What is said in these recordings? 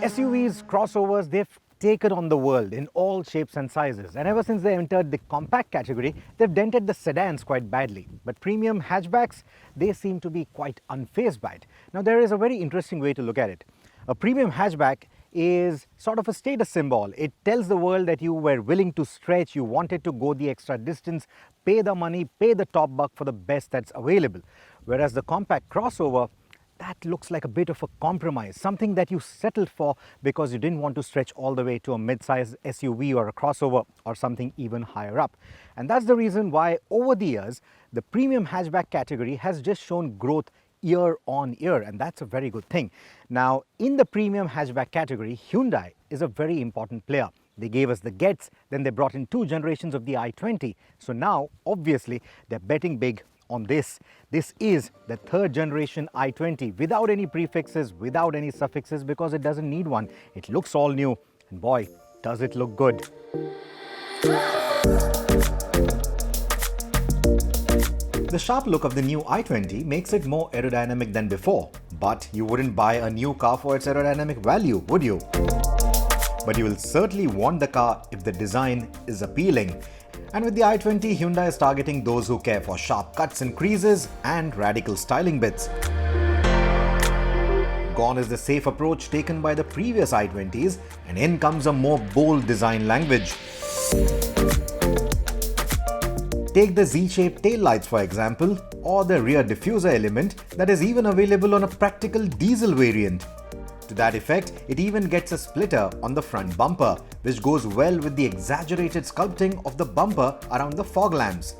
SUVs, crossovers, they've taken on the world in all shapes and sizes, and ever since they entered the compact category, they've dented the sedans quite badly. But premium hatchbacks, they seem to be quite unfazed by it. Now there is a very interesting way to look at it. A premium hatchback is sort of a status symbol. It tells the world that you were willing to stretch, you wanted to go the extra distance, pay the money, pay the top buck for the best that's available. Whereas the compact crossover, that looks like a bit of a compromise, something that you settled for because you didn't want to stretch all the way to a mid-size SUV or a crossover or something even higher up. And that's the reason why over the years, the premium hatchback category has just shown growth year on year, and that's a very good thing. Now, in the premium hatchback category, Hyundai is a very important player. They gave us the Getz, then they brought in 2 generations of the i20. So now, obviously, they're betting big on this. This is the 3rd generation i20 without any prefixes, without any suffixes, because it doesn't need one. It looks all new, and boy, does it look good. The sharp look of the new i20 makes it more aerodynamic than before, but you wouldn't buy a new car for its aerodynamic value, would you? But you will certainly want the car if the design is appealing. And with the i20, Hyundai is targeting those who care for sharp cuts and creases and radical styling bits. Gone is the safe approach taken by the previous i20s, and in comes a more bold design language. Take the Z-shaped taillights for example, or the rear diffuser element that is even available on a practical diesel variant. To that effect, it even gets a splitter on the front bumper, which goes well with the exaggerated sculpting of the bumper around the fog lamps.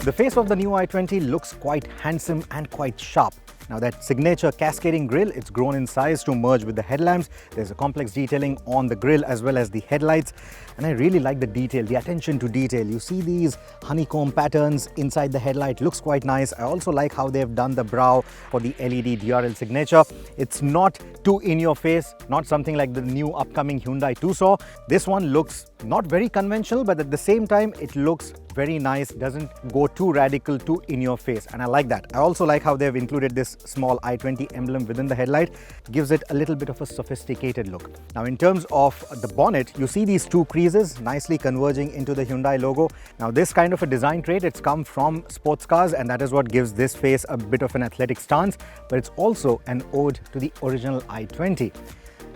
The face of the new i20 looks quite handsome and quite sharp. Now that signature cascading grille, it's grown in size to merge with the headlamps. There's a complex detailing on the grille as well as the headlights. And I really like the detail, the attention to detail. You see these honeycomb patterns inside the headlight, looks quite nice. I also like how they've done the brow for the LED DRL signature. It's not too in your face, not something like the new upcoming Hyundai Tucson. This one looks not very conventional, but at the same time, it looks very nice, doesn't go too radical, too in your face, and I like that. I also like how they've included this small i20 emblem within the headlight, gives it a little bit of a sophisticated look. Now in terms of the bonnet, you see these 2 creases nicely converging into the Hyundai logo. Now this kind of a design trait, it's come from sports cars, and that is what gives this face a bit of an athletic stance, but it's also an ode to the original i20.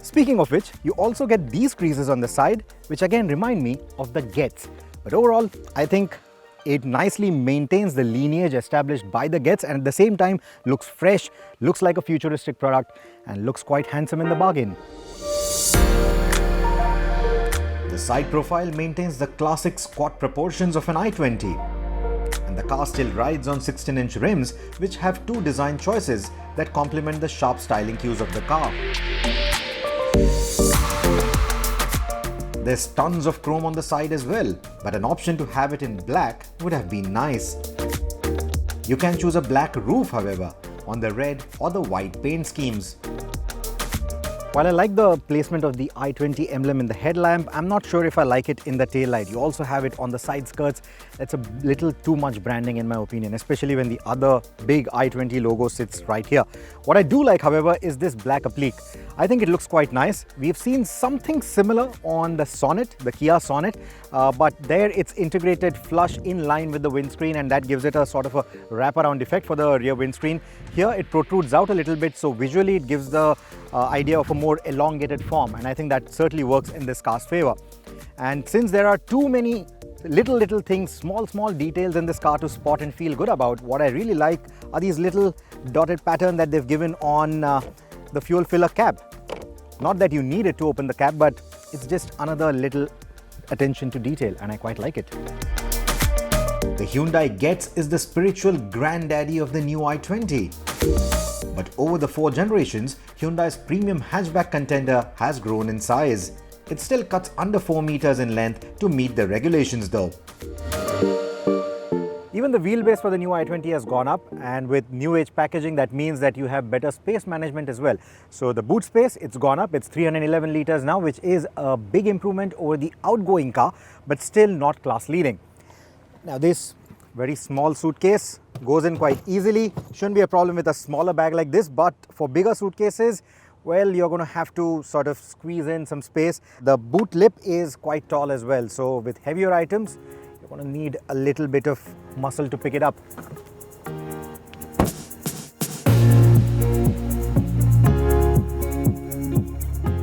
Speaking of which, you also get these creases on the side, which again remind me of the Getz. But overall, I think it nicely maintains the lineage established by the Getz, and at the same time looks fresh, looks like a futuristic product, and looks quite handsome in the bargain. The side profile maintains the classic squat proportions of an i20. And the car still rides on 16-inch rims, which have 2 design choices that complement the sharp styling cues of the car. There's tons of chrome on the side as well, but an option to have it in black would have been nice. You can choose a black roof, however, on the red or the white paint schemes. While I like the placement of the i20 emblem in the headlamp, I'm not sure if I like it in the taillight. You also have it on the side skirts. That's a little too much branding in my opinion, especially when the other big i20 logo sits right here. What I do like, however, is this black applique. I think it looks quite nice. We've seen something similar on the Sonet, the Kia Sonet, but there it's integrated flush in line with the windscreen, and that gives it a sort of a wraparound effect for the rear windscreen. Here it protrudes out a little bit, so visually it gives the idea of a more elongated form, and I think that certainly works in this car's favor. And since there are too many little things, small details in this car to spot and feel good about, what I really like are these little dotted pattern that they've given on the fuel filler cap. Not that you need it to open the cap, but it's just another little attention to detail, and I quite like it. The Hyundai Getz is the spiritual granddaddy of the new i20. But over the 4 generations, Hyundai's premium hatchback contender has grown in size. It still cuts under 4 meters in length to meet the regulations though. Even the wheelbase for the new i20 has gone up, and with new age packaging, that means that you have better space management as well. So the boot space, it's gone up, it's 311 liters now, which is a big improvement over the outgoing car, but still not class leading. Now this very small suitcase goes in quite easily. Shouldn't be a problem with a smaller bag like this, but for bigger suitcases, well, you're going to have to sort of squeeze in some space. The boot lip is quite tall as well, so with heavier items, you're going to need a little bit of muscle to pick it up.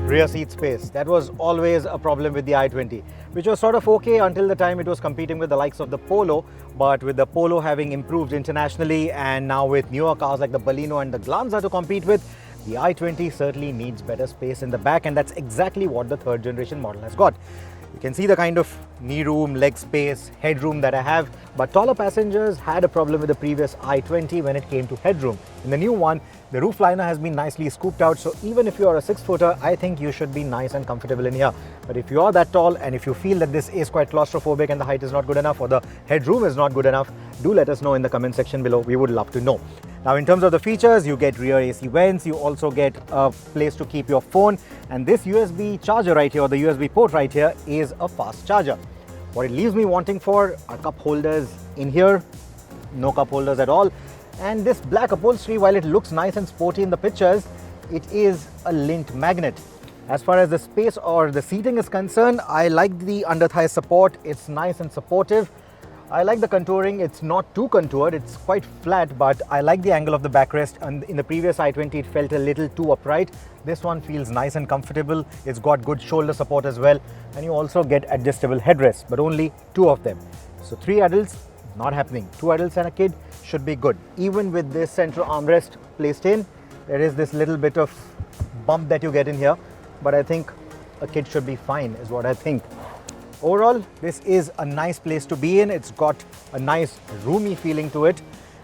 Rear seat space, that was always a problem with the i20, which was sort of okay until the time it was competing with the likes of the Polo. But with the Polo having improved internationally, and now with newer cars like the Baleno and the Glanza to compete with, the i20 certainly needs better space in the back, and that's exactly what the third generation model has got. You can see the kind of knee room, leg space, headroom that I have, but taller passengers had a problem with the previous i20 when it came to headroom. In the new one, the roof liner has been nicely scooped out, so even if you are a 6-footer, I think you should be nice and comfortable in here. But if you are that tall and if you feel that this is quite claustrophobic and the height is not good enough or the headroom is not good enough, do let us know in the comment section below. We would love to know. Now, in terms of the features, you get rear AC vents, you also get a place to keep your phone, and this USB charger right here, or the USB port right here, is a fast charger. What it leaves me wanting for are cup holders in here, no cup holders at all. And this black upholstery, while it looks nice and sporty in the pictures, it is a lint magnet. As far as the space or the seating is concerned, I like the under thigh support. It's nice and supportive. I like the contouring. It's not too contoured, it's quite flat, but I like the angle of the backrest. And in the previous i20, it felt a little too upright. This one feels nice and comfortable. It's got good shoulder support as well, and you also get adjustable headrests, but only 2 of them. So 3 adults, not happening. 2 adults and a kid should be good. Even with this central armrest placed in, there is this little bit of bump that you get in here, but I think a kid should be fine, is what I think. Overall, this is a nice place to be in. It's got a nice roomy feeling to it,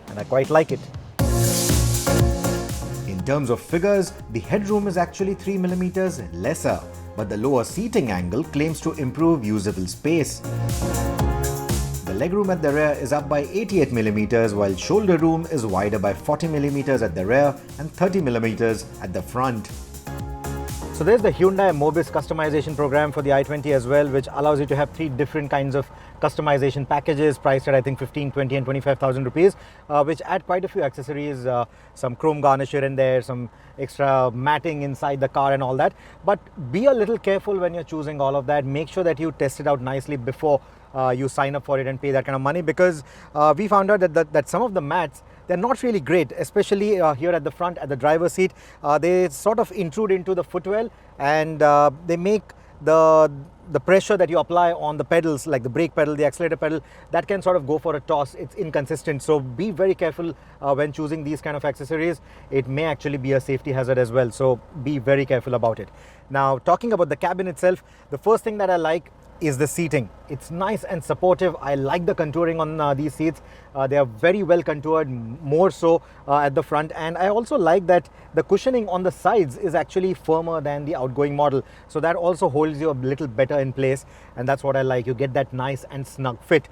and I quite like it. In terms of figures, the headroom is actually 3mm lesser, but the lower seating angle claims to improve usable space. The legroom at the rear is up by 88mm, while shoulder room is wider by 40mm at the rear and 30mm at the front. So there's the Hyundai Mobis customization program for the i20 as well, which allows you to have 3 different kinds of customization packages priced at I think 15, 20 and 25,000 rupees, which add quite a few accessories, some chrome garnish here and there, some extra matting inside the car and all that. But be a little careful when you're choosing all of that. Make sure that you test it out nicely before you sign up for it and pay that kind of money, because we found out that some of the mats, they're not really great, especially here at the front at the driver's seat. They sort of intrude into the footwell, and they make the pressure that you apply on the pedals, like the brake pedal, the accelerator pedal, that can sort of go for a toss. It's inconsistent, so be very careful when choosing these kind of accessories. It may actually be a safety hazard as well, so be very careful about it. Now, talking about the cabin itself, the first thing that I like is the seating. It's nice and supportive. I like the contouring on these seats. They are very well contoured, more so at the front, and I also like that the cushioning on the sides is actually firmer than the outgoing model, so that also holds you a little better in place, and that's what I like. You get that nice and snug fit.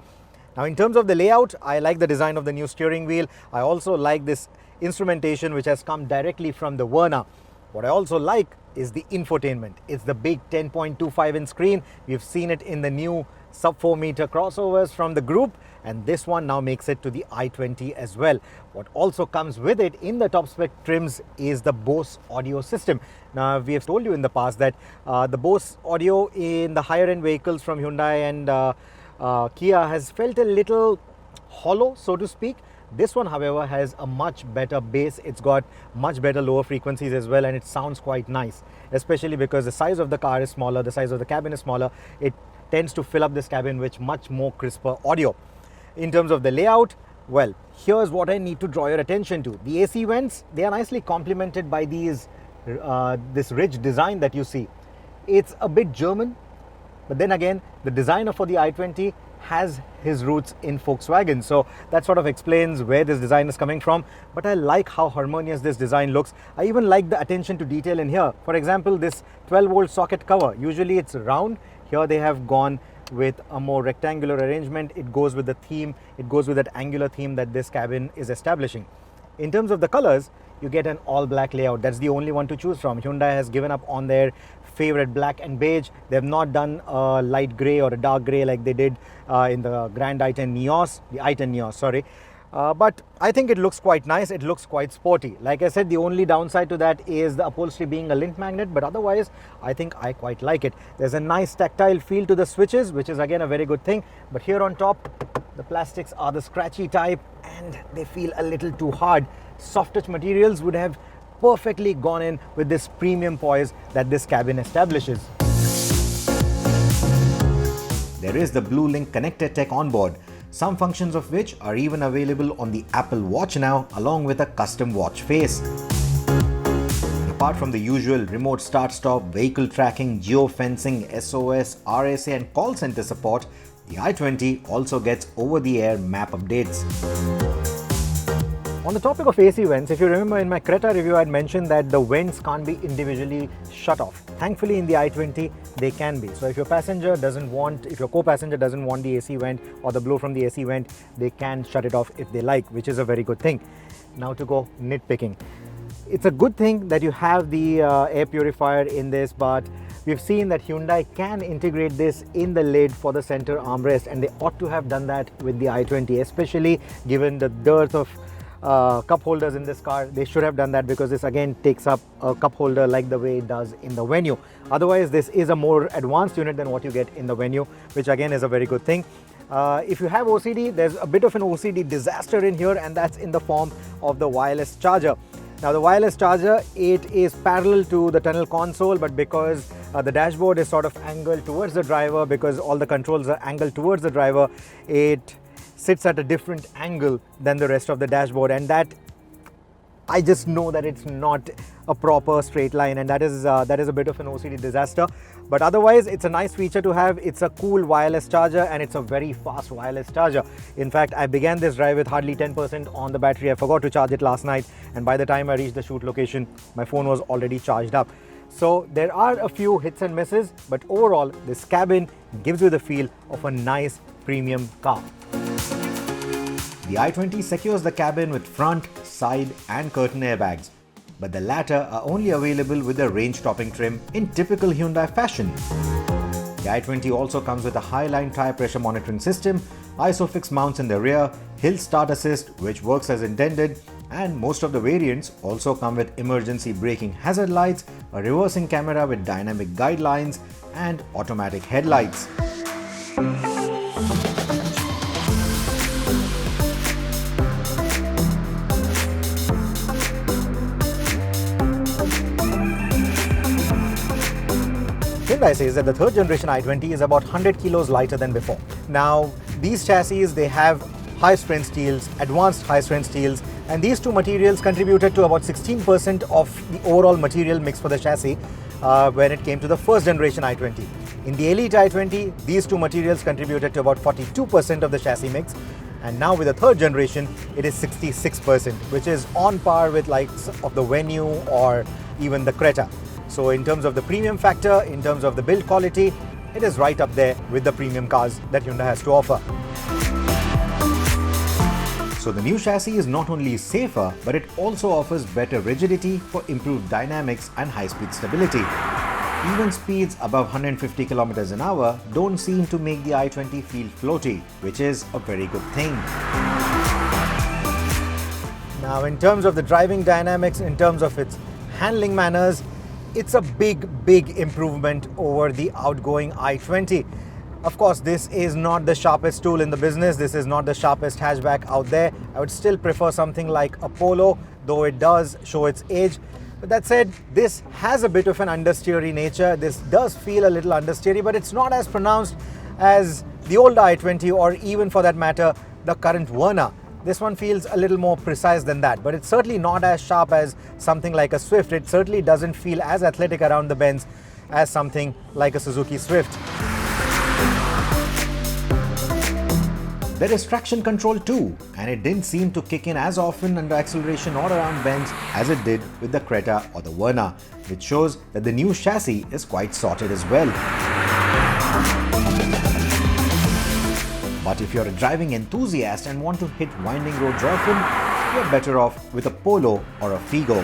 Now, in terms of the layout, I like the design of the new steering wheel. I also like this instrumentation which has come directly from the Verna. What I also like is the infotainment. It's the big 10.25-inch screen. We've seen it in the new sub 4 meter crossovers from the group, and this one now makes it to the i20 as well. What also comes with it in the top spec trims is the Bose audio system. Now, we have told you in the past that the Bose audio in the higher end vehicles from Hyundai and Kia has felt a little hollow, so to speak. This one, however, has a much better bass. It's got much better lower frequencies as well, and it sounds quite nice, especially because the size of the car is smaller, the size of the cabin is smaller. It tends to fill up this cabin with much more crisper audio. In terms of the layout, well, here's what I need to draw your attention to. The AC vents, they are nicely complemented by these this ridge design that you see. It's a bit German, but then again, the designer for the i20 has his roots in Volkswagen, so that sort of explains where this design is coming from. But I like how harmonious this design looks. I even like the attention to detail in here. For example, this 12-volt socket cover, usually it's round. Here they have gone with a more rectangular arrangement. It goes with the theme, it goes with that angular theme that this cabin is establishing. In terms of the colors, you get an all black layout. That's the only one to choose from. Hyundai has given up on their favorite black and beige. They have not done a light gray or a dark gray like they did in the Grand i10 Neos, the i10 Neos, sorry. But I think it looks quite nice, it looks quite sporty. Like I said, the only downside to that is the upholstery being a lint magnet, but otherwise I think I quite like it. There's a nice tactile feel to the switches, which is again a very good thing. But here on top, the plastics are the scratchy type and they feel a little too hard. Soft touch materials would have perfectly gone in with this premium poise that this cabin establishes. There is the Blue Link connected tech on board, some functions of which are even available on the Apple Watch now, along with a custom watch face. Apart from the usual remote start-stop, vehicle tracking, geofencing, SOS, RSA and call center support, the i20 also gets over-the-air map updates. On the topic of AC vents, if you remember in my Creta review, I had mentioned that the vents can't be individually shut off. Thankfully, in the i20, they can be. So if your co-passenger doesn't want the AC vent or the blow from the AC vent, they can shut it off if they like, which is a very good thing. Now to go nitpicking. It's a good thing that you have the air purifier in this, but we've seen that Hyundai can integrate this in the lid for the center armrest, and they ought to have done that with the i20, especially given the dearth of cup holders in this car. They should have done that, because this again takes up a cup holder like the way it does in the Venue. Otherwise, this is a more advanced unit than what you get in the Venue, which again is a very good thing. If you have OCD, there's a bit of an OCD disaster in here, and that's in the form of the wireless charger. Now the wireless charger, it is parallel to the tunnel console, but because the dashboard is sort of angled towards the driver, because all the controls are angled towards the driver, it sits at a different angle than the rest of the dashboard, and that I just know that it's not a proper straight line, and that is a bit of an OCD disaster. But otherwise, it's a nice feature to have. It's a cool wireless charger, and it's a very fast wireless charger. In fact, I began this drive with hardly 10% on the battery. I forgot to charge it last night, and by the time I reached the shoot location, my phone was already charged up. So there are a few hits and misses, but overall, this cabin gives you the feel of a nice premium car. The i20 secures the cabin with front, side and curtain airbags, but the latter are only available with the range-topping trim in typical Hyundai fashion. The i20 also comes with a high-line tire pressure monitoring system, ISOFIX mounts in the rear, hill start assist which works as intended, and most of the variants also come with emergency braking hazard lights, a reversing camera with dynamic guidelines and automatic headlights. Hyundai says that the third generation i20 is about 100 kilos lighter than before. Now, these chassis, they have high-strength steels, advanced high-strength steels, and these two materials contributed to about 16% of the overall material mix for the chassis when it came to the first generation i20. In the Elite i20, these two materials contributed to about 42% of the chassis mix, and now with the third generation, it is 66%, which is on par with likes of the Venue or even the Creta. So in terms of the premium factor, in terms of the build quality, it is right up there with the premium cars that Hyundai has to offer. So the new chassis is not only safer, but it also offers better rigidity for improved dynamics and high-speed stability. Even speeds above 150 km an hour don't seem to make the i20 feel floaty, which is a very good thing. Now in terms of the driving dynamics, in terms of its handling manners, it's a big improvement over the outgoing i20. Of course, this is not the sharpest tool in the business. This is not the sharpest hatchback out there. I would still prefer something like a Polo, though it does show its age. But that said, this has a bit of an understeery nature. This does feel a little understeery, but it's not as pronounced as the old i20 or even for that matter, the current Verna. This one feels a little more precise than that, but it's certainly not as sharp as something like a Swift. It certainly doesn't feel as athletic around the bends as something like a Suzuki Swift. There is traction control too, and it didn't seem to kick in as often under acceleration or around bends as it did with the Creta or the Verna, which shows that the new chassis is quite sorted as well. But if you're a driving enthusiast and want to hit winding roads often, you're better off with a Polo or a Figo.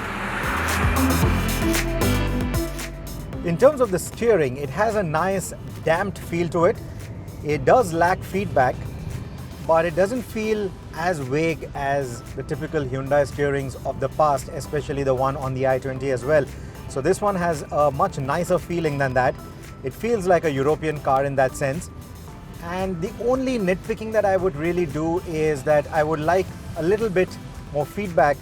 In terms of the steering, it has a nice damped feel to it. It does lack feedback, but it doesn't feel as vague as the typical Hyundai steerings of the past, especially the one on the i20 as well. So this one has a much nicer feeling than that. It feels like a European car in that sense. And the only nitpicking that I would really do is that I would like a little bit more feedback,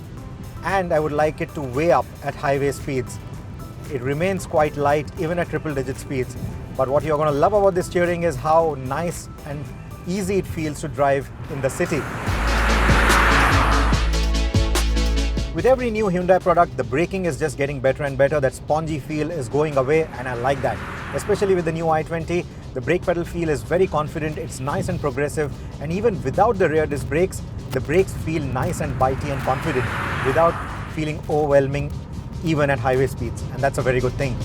and I would like it to weigh up at highway speeds. It remains quite light even at triple digit speeds. But what you're going to love about this steering is how nice and easy it feels to drive in the city. With every new Hyundai product, the braking is just getting better and better. That spongy feel is going away, and I like that. Especially with the new i20, the brake pedal feel is very confident, it's nice and progressive, and even without the rear disc brakes, the brakes feel nice and bitey and confident without feeling overwhelming even at highway speeds, and that's a very good thing.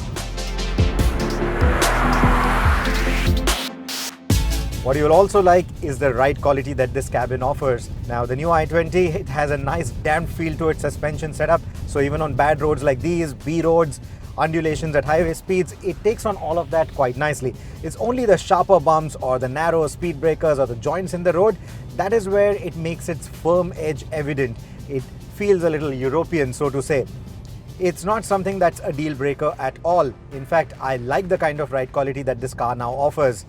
What you'll also like is the ride quality that this cabin offers. Now the new i20, it has a nice damped feel to its suspension setup, so even on bad roads like these, B roads, undulations at highway speeds, it takes on all of that quite nicely. It's only the sharper bumps or the narrow speed breakers or the joints in the road, that is where it makes its firm edge evident. It feels a little European, so to say. It's not something that's a deal breaker at all. In fact, I like the kind of ride quality that this car now offers.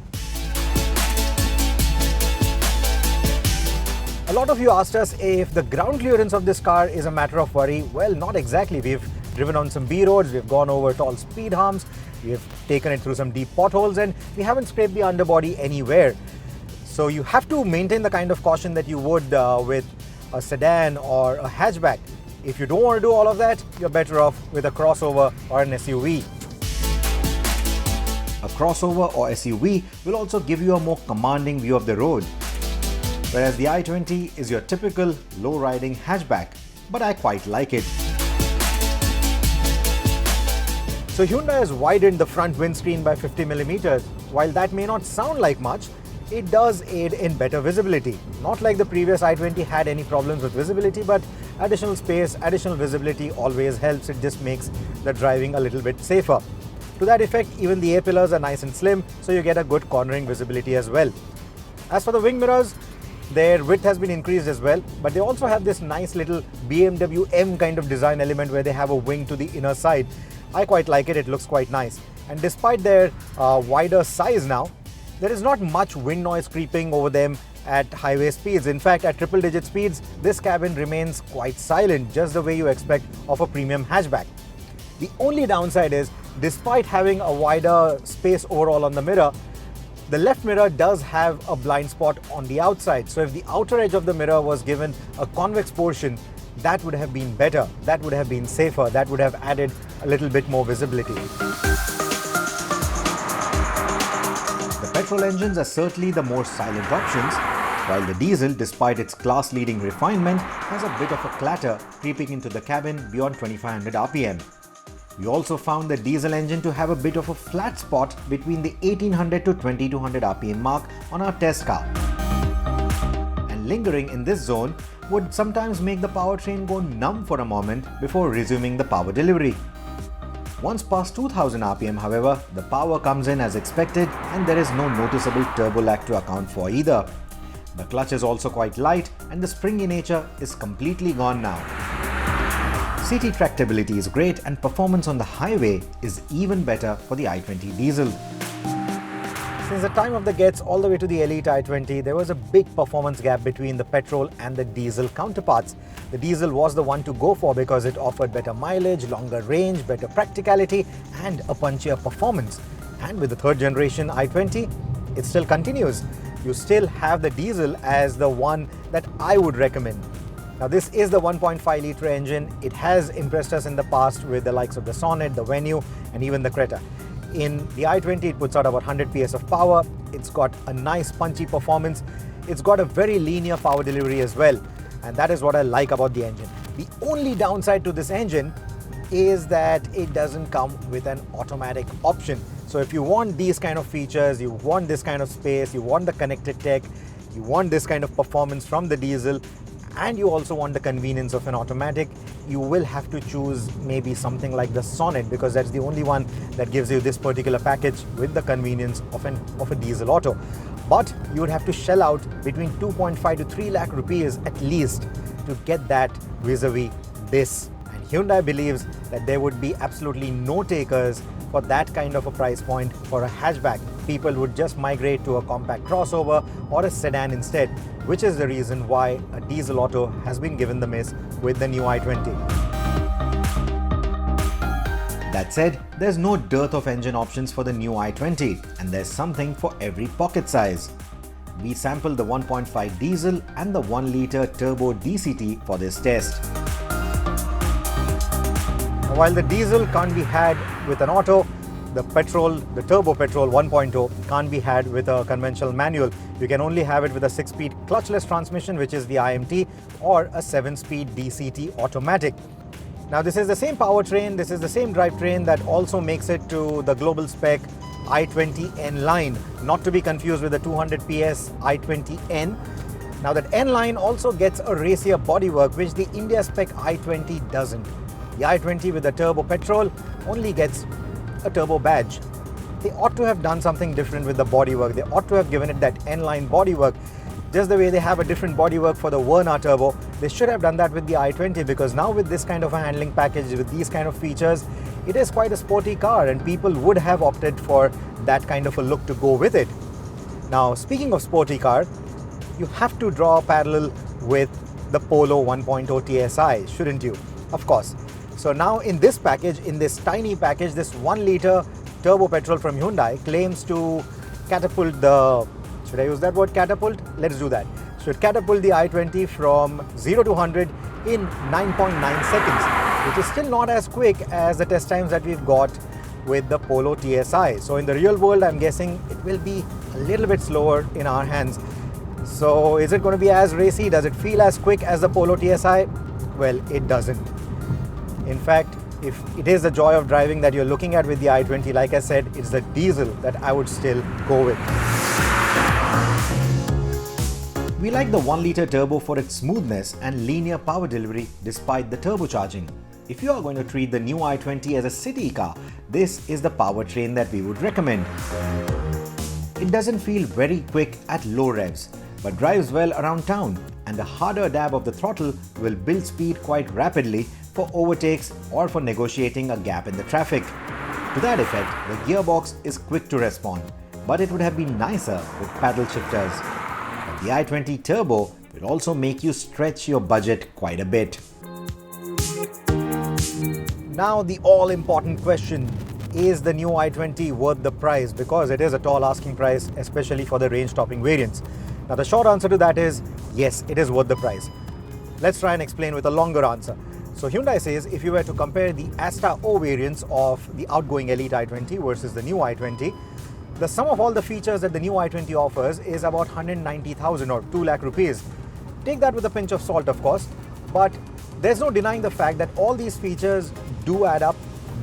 A lot of you asked us if the ground clearance of this car is a matter of worry. Well, not exactly. We've driven on some B roads, we've gone over tall speed humps, we've taken it through some deep potholes, and we haven't scraped the underbody anywhere. So you have to maintain the kind of caution that you would with a sedan or a hatchback. If you don't want to do all of that, you're better off with a crossover or an SUV. A crossover or SUV will also give you a more commanding view of the road, whereas the i20 is your typical low-riding hatchback, but I quite like it. So Hyundai has widened the front windscreen by 50mm. While that may not sound like much, it does aid in better visibility. Not like the previous i20 had any problems with visibility, but additional space, additional visibility always helps. It just makes the driving a little bit safer. To that effect, even the A-pillars are nice and slim, so you get a good cornering visibility as well. As for the wing mirrors, their width has been increased as well, but they also have this nice little BMW M kind of design element where they have a wing to the inner side. I quite like it, it looks quite nice. And despite their wider size now, there is not much wind noise creeping over them at highway speeds. In fact, at triple digit speeds, this cabin remains quite silent, just the way you expect of a premium hatchback. The only downside is, despite having a wider space overall on the mirror, the left mirror does have a blind spot on the outside. So if the outer edge of the mirror was given a convex portion, that would have been better, that would have been safer, that would have added a little bit more visibility. The petrol engines are certainly the more silent options, while the diesel, despite its class-leading refinement, has a bit of a clatter creeping into the cabin beyond 2500 RPM. We also found the diesel engine to have a bit of a flat spot between the 1800 to 2200 RPM mark on our test car. And lingering in this zone would sometimes make the powertrain go numb for a moment before resuming the power delivery. Once past 2000 RPM, however, the power comes in as expected and there is no noticeable turbo lag to account for either. The clutch is also quite light and the springy nature is completely gone now. City tractability is great and performance on the highway is even better for the i20 diesel. Since the time of the Gets all the way to the Elite i20, there was a big performance gap between the petrol and the diesel counterparts. The diesel was the one to go for because it offered better mileage, longer range, better practicality and a punchier performance. And with the third generation i20, it still continues. You still have the diesel as the one that I would recommend. Now this is the 1.5 litre engine. It has impressed us in the past with the likes of the Sonnet, the Venue and even the Creta. In the i20, it puts out about 100 PS of power. It's got a nice punchy performance. It's got a very linear power delivery as well. And that is what I like about the engine. The only downside to this engine is that it doesn't come with an automatic option. So if you want these kind of features, you want this kind of space, you want the connected tech, you want this kind of performance from the diesel, and you also want the convenience of an automatic, you will have to choose maybe something like the Sonnet because that's the only one that gives you this particular package with the convenience of a diesel auto. but you would have to shell out between 2.5 to 3 lakh rupees at least to get that vis-a-vis this. And Hyundai believes that there would be absolutely no takers for that kind of a price point for a hatchback. People would just migrate to a compact crossover or a sedan instead, which is the reason why a diesel auto has been given the miss with the new i20. That said, there's no dearth of engine options for the new i20, and there's something for every pocket size. We sampled the 1.5 diesel and the 1-litre turbo DCT for this test. While the diesel can't be had with an auto, the turbo petrol 1.0 can't be had with a conventional manual. You can only have it with a 6-speed clutchless transmission, which is the IMT, or a 7-speed DCT automatic. Now this is the same powertrain, this is the same drivetrain that also makes it to the global spec i20 N line, not to be confused with the 200 PS i20N. Now that N line also gets a racier bodywork, which the India spec i20 doesn't. The i20 with the turbo petrol only gets a turbo badge. They ought to have done something different with the bodywork. They ought to have given it that N-line bodywork. Just the way they have a different bodywork for the Verna turbo, they should have done that with the i20, because now with this kind of a handling package, with these kind of features, it is quite a sporty car and people would have opted for that kind of a look to go with it. Now, speaking of sporty car, you have to draw a parallel with the Polo 1.0 TSI, shouldn't you? Of course. So now in this package, in this tiny package, this 1-litre turbo petrol from Hyundai claims to catapult the, should I use that word, catapult? Let's do that. Should catapult the i20 from 0 to 100 in 9.9 seconds, which is still not as quick as the test times that we've got with the Polo TSI. So in the real world, I'm guessing it will be a little bit slower in our hands. So is it going to be as racy? Does it feel as quick as the Polo TSI? Well, it doesn't. In fact, if it is the joy of driving that you're looking at with the i20, like I said, it's the diesel that I would still go with. We like the 1-litre turbo for its smoothness and linear power delivery despite the turbocharging. If you are going to treat the new i20 as a city car, this is the powertrain that we would recommend. It doesn't feel very quick at low revs, but drives well around town, and the harder dab of the throttle will build speed quite rapidly for overtakes or for negotiating a gap in the traffic. To that effect, the gearbox is quick to respond, but it would have been nicer with paddle shifters. But the i20 Turbo will also make you stretch your budget quite a bit. Now the all-important question, is the new i20 worth the price? Because it is a tall asking price, especially for the range-topping variants. Now the short answer to that is, yes, it is worth the price. Let's try and explain with a longer answer. So Hyundai says if you were to compare the Asta O variants of the outgoing Elite i20 versus the new i20, the sum of all the features that the new i20 offers is about 190,000 or 2 lakh rupees. Take that with a pinch of salt, of course, but there's no denying the fact that all these features do add up,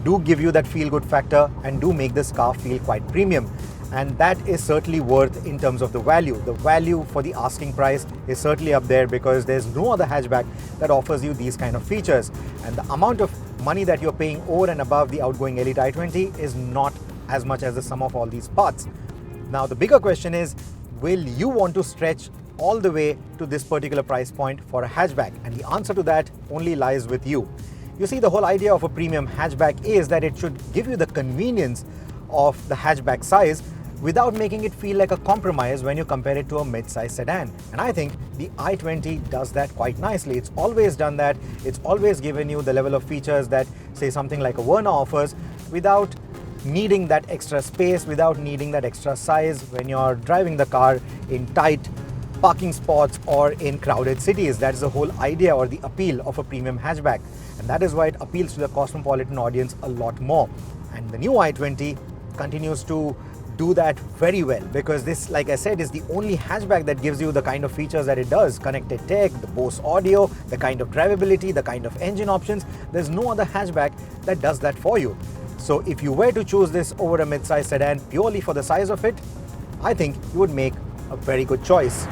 do give you that feel-good factor, and do make this car feel quite premium. And that is certainly worth in terms of the value. The value for the asking price is certainly up there, because there's no other hatchback that offers you these kind of features. And the amount of money that you're paying over and above the outgoing Elite i20 is not as much as the sum of all these parts. Now the bigger question is, will you want to stretch all the way to this particular price point for a hatchback? And the answer to that only lies with you. You see, the whole idea of a premium hatchback is that it should give you the convenience of the hatchback size without making it feel like a compromise when you compare it to a mid-size sedan. And I think the i20 does that quite nicely. It's always done that. It's always given you the level of features that, say, something like a Verna offers, without needing that extra space, without needing that extra size when you're driving the car in tight parking spots or in crowded cities. That's the whole idea or the appeal of a premium hatchback. And that is why it appeals to the cosmopolitan audience a lot more. And the new i20 continues to do that very well, because this, like I said, is the only hatchback that gives you the kind of features that it does. Connected tech, the Bose audio, the kind of drivability, the kind of engine options. There's no other hatchback that does that for you. So if you were to choose this over a mid-size sedan purely for the size of it, I think you would make a very good choice.